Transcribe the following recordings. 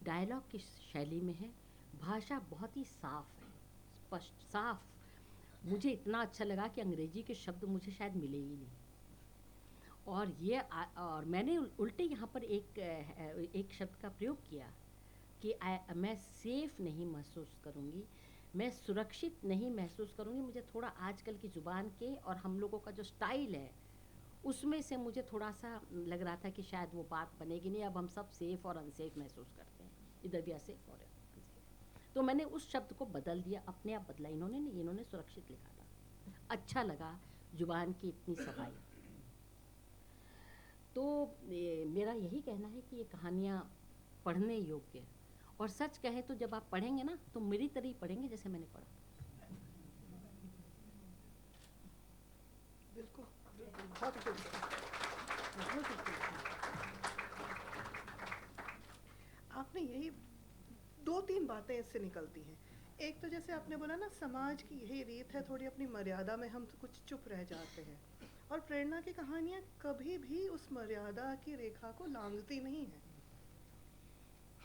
Dialogue की शैली में है, भाषा बहुत ही साफ है, स्पष्ट साफ। मुझे इतना अच्छा लगा कि अंग्रेजी के शब्द मुझे शायद मिले ही नहीं। और और मैंने उल्टे यहाँ पर एक शब्द का प्रयोग किया कि मैं सेफ नहीं महसूस करूँगी, मैं सुरक्षित नहीं महसूस करूँगी। मुझे थोड़ा आजकल की ज़ुबान के और हम लोगों का जो स्टाइल है उसमें से मुझे थोड़ा सा लग रहा था कि शायद वो बात बनेगी नहीं। अब हम सब सेफ़ और अनसेफ महसूस करते हैं, इधर भी सेफ और अनसेफ। तो मैंने उस शब्द को बदल दिया, अपने आप बदला, इन्होंने नहीं, इन्होंने सुरक्षित लिखा था। अच्छा लगा ज़ुबान की इतनी सफाई। तो मेरा यही कहना है कि ये कहानियाँ पढ़ने योग्य है। और सच कहे तो जब आप पढ़ेंगे ना तो मेरी तरह ही पढ़ेंगे जैसे मैंने पढ़ा। बिल्कुल बिल्कुल, बहुत आपने यही 2-3 बातें इससे निकलती हैं। एक तो जैसे आपने बोला ना, समाज की यही रीत है, थोड़ी अपनी मर्यादा में हम तो कुछ चुप रह जाते हैं। और प्रेरणा की कहानियाँ कभी भी उस मर्यादा की रेखा को लांघती नहीं है।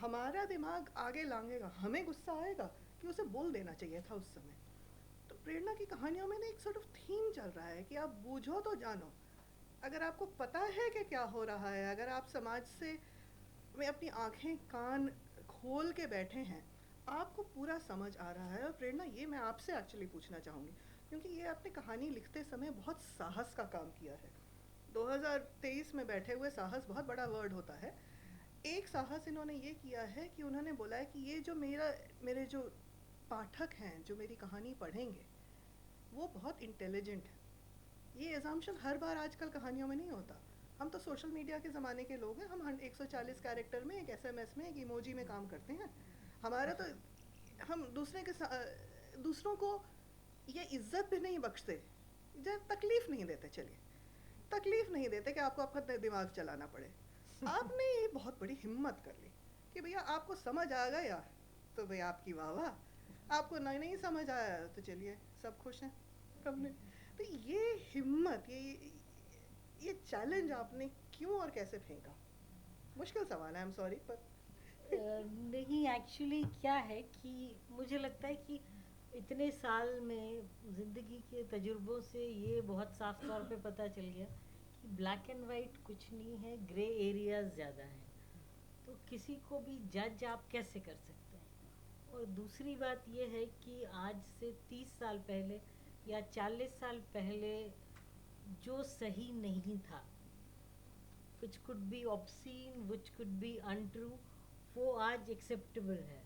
हमारा दिमाग आगे लांघेगा, हमें गुस्सा आएगा कि उसे बोल देना चाहिए था उस समय। तो प्रेरणा की कहानियों में ना एक सॉर्ट ऑफ थीम चल रहा है कि आप बूझो तो जानो। अगर आपको पता है कि क्या हो रहा है, अगर आप समाज से में अपनी आंखें कान खोल के बैठे हैं, आपको पूरा समझ आ रहा है। और प्रेरणा, ये मैं आपसे एक्चुअली पूछना चाहूँगी, क्योंकि ये आपने कहानी लिखते समय बहुत साहस का काम किया है। 2023 में बैठे हुए साहस बहुत बड़ा वर्ड होता है। एक साहस इन्होंने ये किया है कि उन्होंने बोला है कि ये जो मेरे जो पाठक हैं, जो मेरी कहानी पढ़ेंगे, वो बहुत इंटेलिजेंट है। ये एजम्पशन हर बार आजकल कहानियों में नहीं होता। हम तो सोशल मीडिया के ज़माने के लोग हैं, हम 140 कैरेक्टर में, एक एसएमएस में, एक इमोजी में काम करते हैं। हमारा तो हम दूसरों को ये इज्जत भी नहीं बख्शते, जब तकलीफ़ नहीं देते। चलिए, तकलीफ़ नहीं देते कि आपको आपका दिमाग चलाना पड़े। आपने ये बहुत बड़ी हिम्मत कर ली कि भैया आपको समझ आ गया तो भैया आपकी वाह वाह, आपको नहीं समझ आया तो चलिए सब खुश हैं हमने। तो ये हिम्मत, ये चैलेंज आपने क्यों और कैसे फेंका? मुश्किल सवाल है, आई एम सॉरी, पर नहीं, एक्चुअली क्या है कि मुझे लगता है कि इतने साल में ज़िंदगी के तजुर्बों से ये बहुत साफ तौर पे पता चल गया कि ब्लैक एंड वाइट कुछ नहीं है, ग्रे एरियाज ज़्यादा हैं। तो किसी को भी जज आप कैसे कर सकते हैं? और दूसरी बात ये है कि आज से 30 साल पहले या 40 साल पहले जो सही नहीं था, which could be obscene, which could be untrue, वो आज एक्सेप्टेबल है।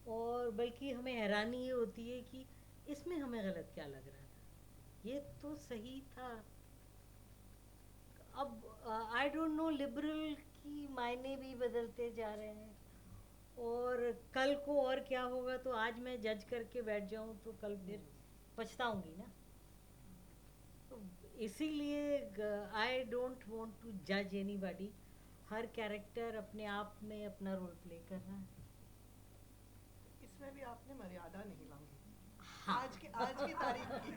और बल्कि हमें हैरानी ये होती है कि इसमें हमें गलत क्या लग रहा था, ये तो सही था। अब आई डोंट नो, लिबरल की मायने भी बदलते जा रहे हैं। और कल को और क्या होगा, तो आज मैं जज करके बैठ जाऊं तो कल फिर पछताऊंगी ना। तो इसीलिए आई डोंट वांट टू जज एनीबॉडी। हर कैरेक्टर अपने आप में अपना रोल प्ले कर रहा है। इसमें भी आपने मर्यादा नहीं लांघी हाँ। आज की तारीख की।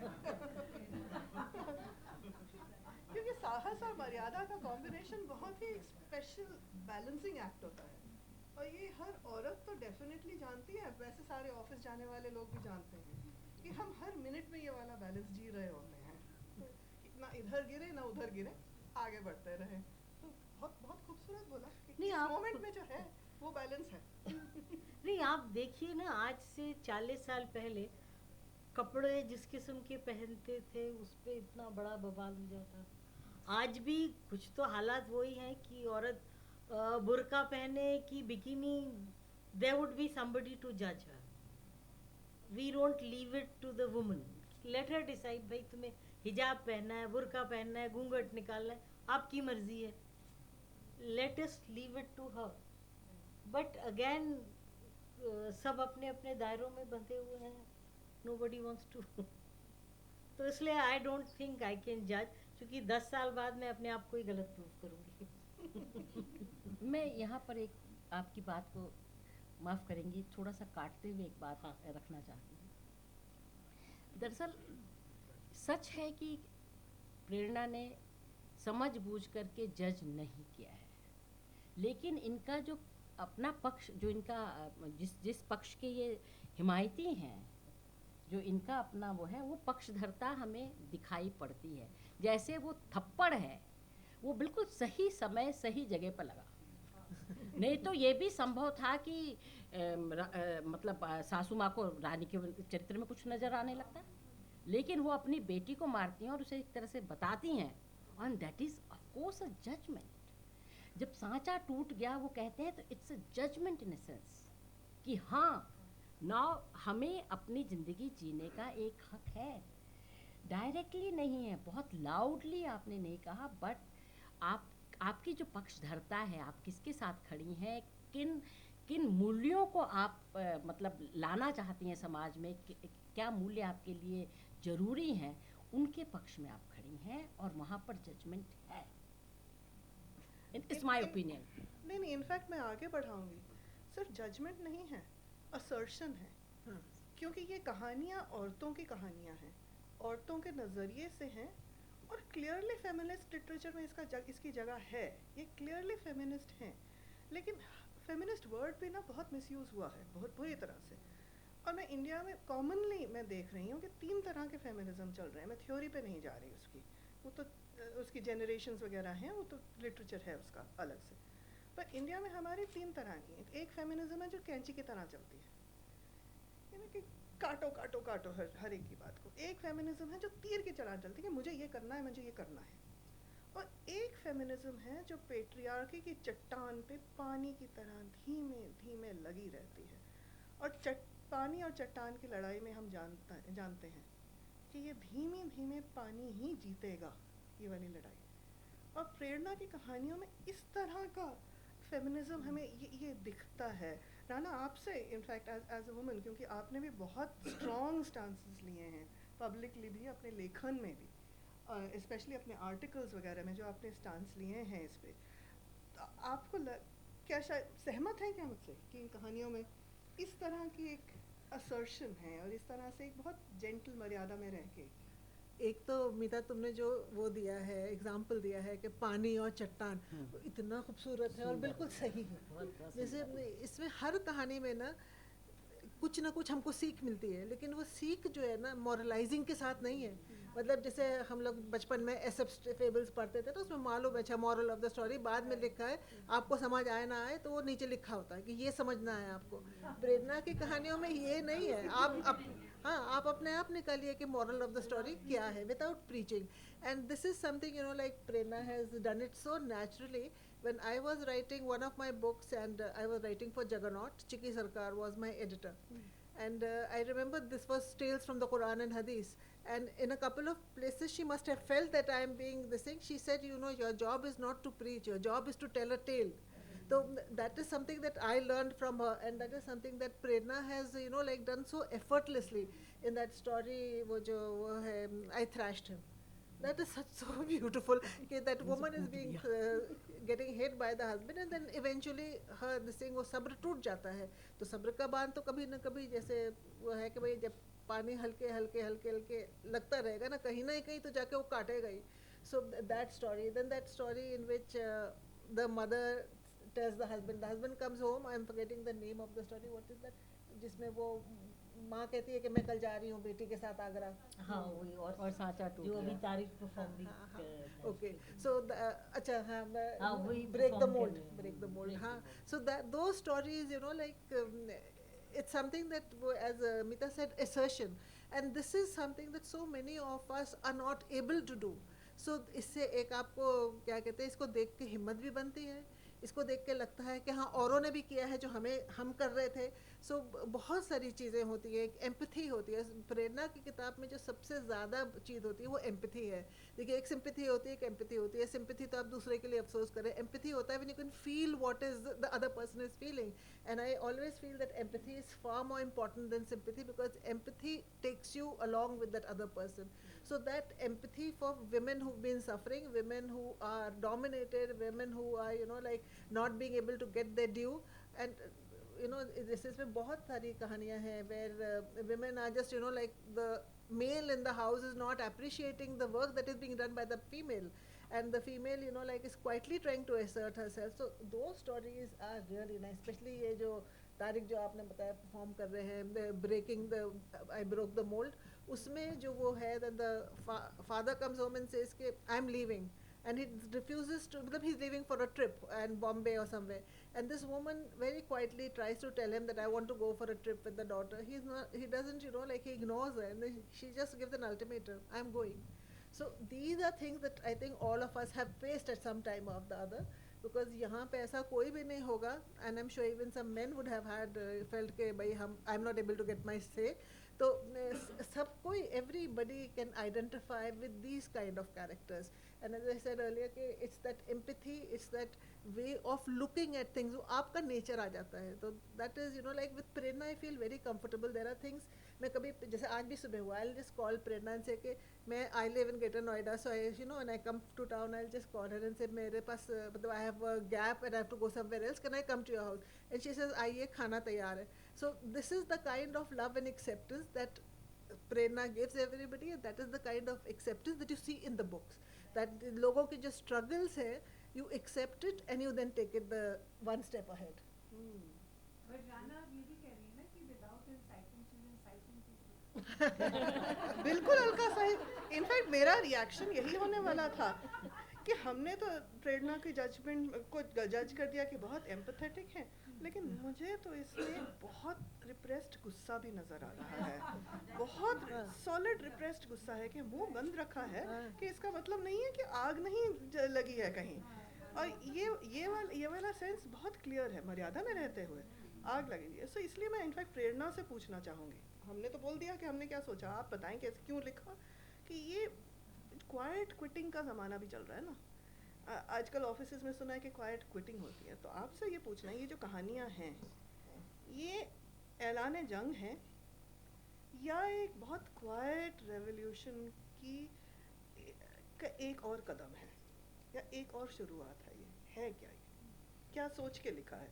क्योंकि साहस और मर्यादा का कॉम्बिनेशन बहुत ही स्पेशल बैलेंसिंग एक्ट होता है। और ये हर औरत तो डेफिनेटली जानती है, वैसे सारे ऑफिस जाने वाले लोग भी जानते हैं कि हम हर मिनट में ये वाला बैलेंस जी रहे होते हैं। तो ना इधर गिरे ना उधर गिरे, आगे बढ़ते रहे। तो बहुत बहुत खूबसूरत बोला कि नहीं, इस आप मोमेंट में जो है वो बैलेंस है। नहीं, आप देखिए ना, आज से 40 साल पहले कपड़े जिस किस्म के पहनते थे उस पे इतना बड़ा बवाल हो जाता। आज भी कुछ तो हालात वही हैं कि औरत बुर्का पहने कि bikini, there would be somebody to जज her. We don't leave it to the woman, let her decide. भाई तुम्हें हिजाब पहनना है, बुर्का पहनना है, घूंघट निकालना है, आपकी मर्जी है, let us leave it to her. But again सब अपने अपने दायरों में बंधे हुए हैं, नो बडी वॉन्ट्स टू। तो इसलिए I don't think I can जज, क्योंकि 10 साल बाद मैं अपने आप को ही गलत प्रूव करूंगी। मैं यहाँ पर एक आपकी बात को माफ़ करेंगी, थोड़ा सा काटते हुए एक बात हाँ। रखना चाहती हूँ। दरअसल सच है कि प्रेरणा ने समझ बूझ करके जज नहीं किया है, लेकिन इनका जो अपना पक्ष जो इनका जिस जिस पक्ष के ये हिमायती हैं, जो इनका अपना वो है, वो पक्षधरता हमें दिखाई पड़ती है। जैसे वो थप्पड़ है, वो बिल्कुल सही समय सही जगह पर लगा। नहीं तो ये भी संभव था कि मतलब सासू माँ को रानी के चरित्र में कुछ नजर आने लगता, लेकिन वो अपनी बेटी को मारती हैं और उसे एक तरह से बताती हैं, and that is of course a judgment. जब सांचा टूट गया, वो कहते हैं तो it's a judgment in a sense कि हाँ, नाउ हमें अपनी ज़िंदगी जीने का एक हक है। डायरेक्टली नहीं है, बहुत लाउडली आपने नहीं कहा, बट आपकी जो पक्षधरता है, आप किसके साथ खड़ी हैं, किन किन मूल्यों को आप मतलब लाना चाहती हैं समाज में, क्या मूल्य आपके लिए ज़रूरी हैं, उनके पक्ष में आप खड़ी हैं, और वहाँ पर जजमेंट है। It's my opinion. नहीं, इनफैक्ट मैं आगे बढ़ाऊंगी, सिर्फ जजमेंट नहीं है, असर्शन है। हाँ, क्योंकि ये कहानियाँ औरतों की कहानियाँ हैं, औरतों के नज़रिए से हैं, और क्लियरली फेमिनिस्ट लिटरेचर में इसकी जगह है, ये क्लियरली फेमिनिस्ट हैं। लेकिन फेमिनिस्ट वर्ड भी ना बहुत मिसयूज़ हुआ है, बहुत बुरी तरह से। और मैं इंडिया में कॉमनली मैं देख रही हूँ कि 3 तरह के फेमिनिज्म चल रहे हैं। मैं थ्योरी पे नहीं जा रही उसकी, वो तो उसकी जनरेशन्स वगैरह हैं, वो तो लिटरेचर है उसका अलग से। पर इंडिया में हमारी 3 तरह की हैं। एक फेमिनिज्म है जो कैंची की तरह चलती है, यानी कि काटो काटो काटो हर एक की बात को। एक फेमिनिज्म है जो तीर की तरह चलती है कि मुझे ये करना है, मुझे ये करना है। और एक फेमिनिज्म है जो पेट्रियार्की की चट्टान पे पानी की तरह धीमे धीमे लगी रहती है। और पानी और चट्टान की लड़ाई में हम जानते हैं कि ये धीमे धीमे पानी ही जीतेगा, ये वाली लड़ाई। और प्रेरणा की कहानियों में इस तरह का फेमिनिज्म हमें ये दिखता है। राना, आपसे इनफैक्ट एज अ वुमन, क्योंकि आपने भी बहुत स्ट्रॉन्ग स्टांसेस लिए हैं पब्लिकली भी, अपने लेखन में भी, स्पेशली अपने आर्टिकल्स वगैरह में जो आपने स्टांस लिए हैं इस पे, तो आपको क्या शायद सहमत हैं क्या मुझसे कि इन कहानियों में इस तरह की एक असर्शन है, और इस तरह से एक बहुत जेंटल मर्यादा में रह के? एक तो मीता तुमने जो वो दिया है, एग्जाम्पल दिया है कि पानी और चट्टान, वो इतना खूबसूरत है और सुंदर बिल्कुल है। सही है। बहुत जैसे सुंदर है। इसमें हर कहानी में ना कुछ ना कुछ हमको सीख मिलती है, लेकिन वो सीख जो है ना मॉरलाइजिंग के साथ नहीं है। मतलब जैसे हम लोग बचपन में एसएफ फेबल्स पढ़ते थे, तो उसमें मालूम है, अच्छा मॉरल ऑफ द स्टोरी बाद में लिखा है, आपको समझ आए ना आए तो वो नीचे लिखा होता है कि ये समझना है आपको। प्रेरणा की कहानियों में ये नहीं है, हाँ, आप अपने आप निकालिए कि मॉरल ऑफ द स्टोरी क्या है, without preaching. And this is something like Prerna has done it so naturally. When I was writing one of my books, and I was writing for Juggernaut, Chiki Sarkar was my editor. And I remember this was tales from the Quran and Hadith. And in a couple of places, she must have felt that I am being this thing. She said, your job is not to preach, your job is to tell a tale. So that is something that I learned from her, and that is something that Prerna has, like done so effortlessly in that story. वो है, I thrashed him. That is such so beautiful. Okay, that woman is being getting hit by the husband, and then eventually her this thing, वो सब्र टूट जाता है। तो सब्र का बांध तो कभी न कभी, जैसे वो है कि भाई जब पानी हल्के हल्के हल्के हल्के लगता रहेगा ना कहीं तो जाके वो काटेगा ही। So that story, then that story in which the mother tells the husband comes home, I am forgetting the name of the story, what is that, जिसमें वो माँ कहती है कि मैं कल जा रही हूँ बेटी के साथ आगरा। हाँ, वही। और सांचा टूट जो अभी गया। तारीफ परफॉर्म भी ओके, सो अच्छा, हाँ, हाँ, वही ब्रेक द perform मोल्ड, कर रहे हैं। Break the mould, Break the हाँ। mold. सो दैट दो stories, like it's something that, as Mita said, assertion, and this is something that so many of us are not able to do. So इससे एक आपको क्या कहते हैं, इसको देख के हिम्मत भी बनती है, इसको देख के लगता है कि हाँ औरों ने भी किया है जो हम कर रहे थे। सो बहुत सारी चीज़ें होती है, एक एम्पैथी होती है। प्रेरणा की किताब में जो सबसे ज़्यादा चीज़ होती है वो एम्पैथी है। देखिए, एक सिंपैथी होती है, एक एम्पैथी होती है। सिंपैथी तो आप दूसरे के लिए अफसोस करें, एम्पैथी होता है when you can feel what is the other person is feeling, and I always feel that empathy is far more important than sympathy, because empathy takes you along with that other person. So that empathy for women who've been suffering, women who are dominated, women who are, like not being able to get their due, and this is में बहुत सारी कहानियाँ हैं where women are just, like the male in the house is not appreciating the work that is being done by the female, and the female, you know, like is quietly trying to assert herself. So those stories are really nice, especially ये जो तारिक जो आपने बताया perform कर रहे हैं, the breaking the I broke the mold, उसमें जो वो है that the father comes home and says कि I'm leaving, and he refuses to, मतलब he's leaving for a trip and Bombay or somewhere, and this woman very quietly tries to tell him that I want to go for a trip with the daughter. He's not, he doesn't, you know, like he ignores her, and then she just gives an ultimatum, I'm going. So these are things that I think all of us have faced at some time or the other, because यहाँ पे ऐसा कोई भी नहीं होगा, and I'm sure even some men would have had felt कि भाई I'm not able to get my say. तो सब कोई, everybody can identify with these kind of characters, and as I said earlier कि it's that empathy, it's that way of looking at things, वो आपका nature आ जाता है. तो that is, you know, like with Prerna I feel very comfortable. There are things, मैं कभी जैसे आज भी सुबह हुआ, I'll just call Prerna and say कि मैं I live in Greater Noida, so I, you know, when I come to town I'll just call her and say मेरे पास मतलब I have a gap and I have to go somewhere else, can I come to your house? And she says आइए खाना तैयार है. So this is the kind of love and acceptance that Prerna gives everybody, and that is the kind of acceptance that you see in the books. That लोगों के जो struggles है, you accept it and you then take it the one step ahead. But Rana ये भी कह रही है ना कि without inciting she's inciting people. बिल्कुल अलका साहिब, इनफैक्ट मेरा रिएक्शन यही होने वाला था कि हमने तो प्रेरणा की जजमेंट को जज कर दिया कि बहुत एम्पैथेटिक है, लेकिन मुझे तो इसमें बहुत रिप्रेस्ड गुस्सा भी नज़र आ रहा है, बहुत सॉलिड रिप्रेस्ड गुस्सा है कि मुंह बंद रखा है, कि इसका मतलब नहीं है कि आग नहीं लगी है कहीं, और ये वाला सेंस बहुत क्लियर है, मर्यादा में रहते हुए आग लगी है. सो इसलिए मैं इनफैक्ट प्रेरणा से पूछना चाहूँगी, हमने तो बोल दिया कि हमने क्या सोचा, आप बताएं कैसे क्यों लिखा, कि ये क्वाइट क्विटिंग का ज़माना भी चल रहा है ना, आजकल ऑफिसेज में सुना है कि क्वाइट क्विटिंग होती है. तो आपसे ये पूछना है, ये जो कहानियाँ हैं ये ऐलान जंग है या एक बहुत क्वाइट रेवोल्यूशन की एक और कदम है या एक और शुरुआत है, ये है क्या, ये क्या सोच के लिखा है?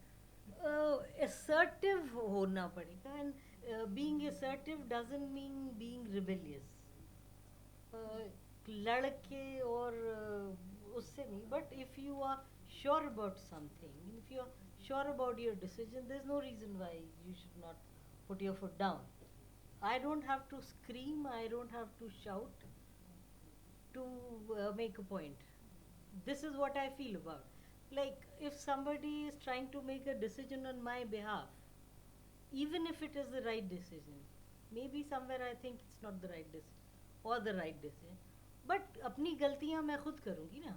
assertive होना पड़ेगा, and being assertive doesn't mean being rebellious. लड़के और उससे नहीं, but if you are sure about something, if you are sure about your decision, there's no reason why you should not put your foot down. I don't have to scream, I don't have to shout to make a point. This is what I feel about. Like, if somebody is trying to make a decision on my behalf, even if it is the right decision, maybe somewhere I think it's not the right decision or the right decision, but अपनी गलतियाँ मैं खुद करूँगी ना.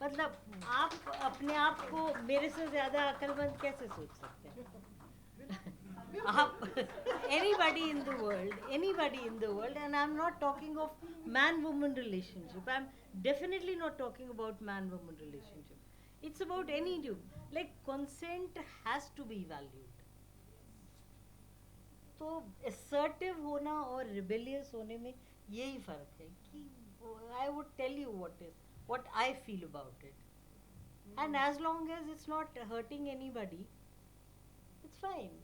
मतलब आप अपने आप को मेरे से ज़्यादा अक्लमंद कैसे सोच सकते हैं? आप anybody in the world, and I'm not talking of man-woman relationship. I'm definitely not talking about man-woman relationship. It's about any dude. Like, consent has to be valued. तो assertive होना और rebellious होने में यही फर्क है कि I would tell you what I feel about it, and as long as it's not hurting anybody, it's fine.